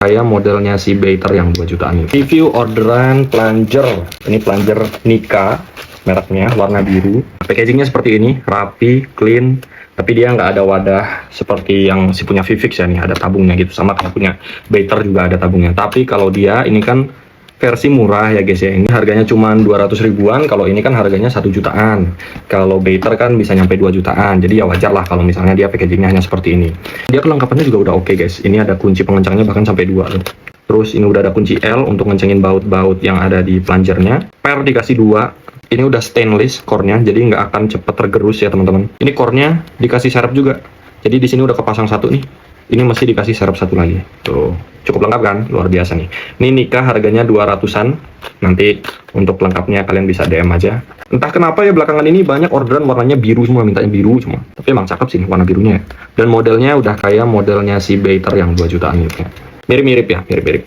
kayak modelnya si Beiter yang 2 jutaan ini. Review orderan plunger. Ini plunger Nika, mereknya warna biru. Packagingnya seperti ini, rapi, clean. Tapi dia nggak ada wadah seperti yang si punya Vivix ya, nih ada tabungnya gitu. Sama kayak punya Beiter juga ada tabungnya. Tapi kalau dia ini kan versi murah ya guys ya, ini harganya cuma 200 ribuan, kalau ini kan harganya 1 jutaan. Kalau Beiter kan bisa nyampe 2 jutaan, jadi ya wajar lah kalau misalnya dia packagingnya hanya seperti ini. Dia kelengkapannya juga udah oke guys, ini ada kunci pengencangnya bahkan sampai 2 loh. Terus ini udah ada kunci L untuk ngencengin baut-baut yang ada di plungernya. Per dikasih 2, ini udah stainless core-nya, jadi nggak akan cepet tergerus ya teman-teman. Ini core-nya dikasih serep juga, jadi di sini udah kepasang 1 nih. Ini masih dikasih serep 1 lagi. Tuh, cukup lengkap kan? Luar biasa nih. Ini Nika harganya 200-an. Nanti untuk lengkapnya kalian bisa DM aja. Entah kenapa ya belakangan ini banyak orderan warnanya biru semua, mintanya biru semua. Tapi emang cakep sih warna birunya ya. Dan modelnya udah kayak modelnya si Beiter yang 2 jutaan gitu. Mirip-mirip ya, mirip-mirip.